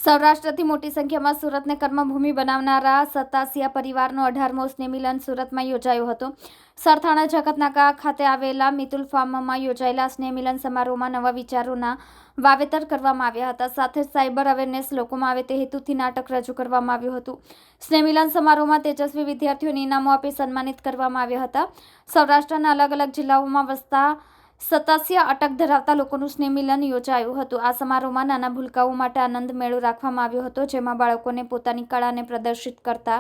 સૌરાષ્ટ્રથી મોટી સંખ્યામાં સુરતને કર્મભૂમિ બનાવનારા સતાસિયા પરિવારનો 18મો સ્નેહમિલન સુરતમાં યોજાયો હતો। સરથાણા જગતનાકા ખાતે આવેલા મિતુલ ફાર્મમાં યોજાયેલા સ્નેહમિલન સમારોહમાં નવા વિચારોના વાવેતર કરવામાં આવ્યા હતા। સાથે સાયબર અવેરનેસ લોકોમાં આવે તે હેતુથી નાટક રજૂ કરવામાં આવ્યું હતું। સ્નેહમિલન સમારોહમાં તેજસ્વી વિદ્યાર્થીઓને ઇનામો આપી સન્માનિત કરવામાં આવ્યા હતા। સૌરાષ્ટ્રના અલગ અલગ જિલ્લાઓમાં વસતા સતાસિયા અટક ધરાવતા લોકોનું સ્નેહમિલન યોજાયું હતું। આ સમારોહમાં નાના ભૂલકાઓ માટે આનંદ મેળો રાખવામાં આવ્યો હતો, જેમાં બાળકોને પોતાની કળાને પ્રદર્શિત કરતા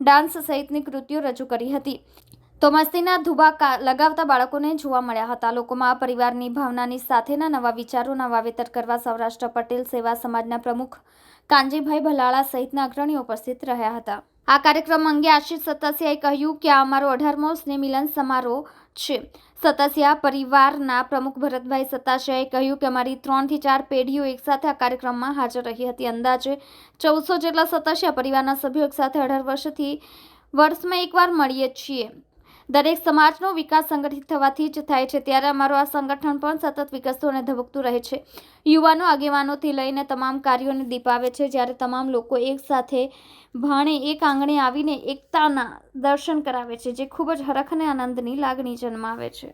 ડાન્સ સહિતની કૃતિઓ રજૂ કરી હતી। તો મસ્તીના ધુબા લગાવતા બાળકોને જોવા મળ્યા હતા। લોકોમાં પરિવારની ભાવનાની સાથેના નવા વિચારોના વાવેતર કરવા સૌરાષ્ટ્ર પટેલ સેવા સમાજના પ્રમુખ કાનજીભાઈ ભલાળા સહિતના અગ્રણીઓ ઉપસ્થિત રહ્યા હતા। આ કાર્યક્રમ અંગે આશિષ સતાસિયાએ કહ્યું કે આ અમારો 18મો સ્નેહમિલન સમારોહ છે। સતાસિયા પરિવારના પ્રમુખ ભરતભાઈ સતાસિયાએ કહ્યું કે અમારી 3 થી 4 પેઢીઓ એકસાથે આ કાર્યક્રમમાં હાજર રહી હતી। અંદાજે 1400 જેટલા સતાસિયા પરિવારના સભ્યો એકસાથે 18 વર્ષમાં એકવાર મળીએ છીએ। દરેક સમાજનો વિકાસ સંગઠિત થવાથી જ થાય છે, ત્યારે અમારું આ સંગઠન પણ સતત વિકસતું અને ધબકતું રહે છે। યુવાનો આગેવાનોથી લઈને તમામ કાર્યોને દીપાવે છે, જ્યારે તમામ લોકો એક સાથે ભાણે એક આંગણે આવીને એકતાના દર્શન કરાવે છે, જે ખૂબ જ હરખ અને આનંદની લાગણી જન્માવે છે।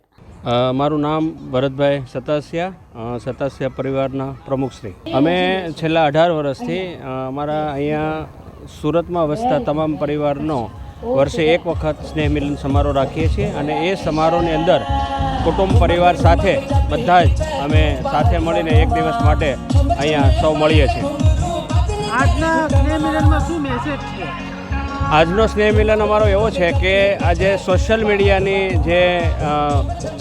મારું નામ ભરતભાઈ સતાસિયા, સતાસિયા પરિવારના પ્રમુખશ્રી। અમે છેલ્લા 18 વર્ષથી અમારા અહીંયા સુરતમાં વસતા તમામ પરિવારનો વર્ષે એક વખત સ્નેહ મિલન સમારોહ રાખીએ છીએ, અને એ સમારોહની અંદર કુટુંબ પરિવાર સાથે બધા જ અમે સાથે મળીને એક દિવસ માટે અહીંયા સૌ મળીએ છીએ। આજના સ્નેહ મિલનમાં શું મેસેજ છે? આજનો સ્નેહ મિલન અમારો એવો છે કે આજે સોશિયલ મીડિયાની જે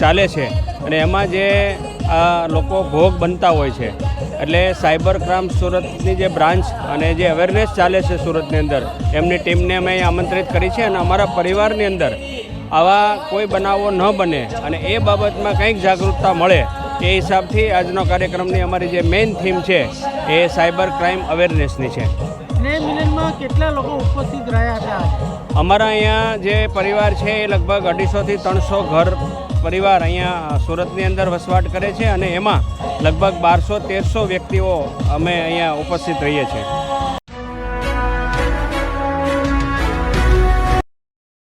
ચાલે છે અને એમાં જે લોકો ભોગ બનતા હોય છે, એટલે સાયબર ક્રાઇમ સુરતની જે બ્રાન્ચ અને જે અવેરનેસ ચાલે છે સુરતની અંદર, એમની ટીમને અમે આમંત્રિત કરી છે, અને અમારા પરિવારની અંદર આવા કોઈ બનાવો ન બને અને એ બાબતમાં કંઈક જાગૃતતા મળે એ હિસાબથી આજનો કાર્યક્રમની અમારી જે મેઇન થીમ છે એ સાયબર ક્રાઇમ અવેરનેસની છે। સ્નેહ મિલનમાં કેટલા લોકો ઉપસ્થિત રહ્યા હતા? અમારા અહીંયા જે પરિવાર છે એ લગભગ 250 થી 300 ઘર પરિવાર અહીંયા સુરતની અંદર વસવાટ કરે છે, અને એમાં લગભગ 1200-1300 વ્યક્તિઓ અમે અહીંયા ઉપસ્થિત રહીએ છીએ।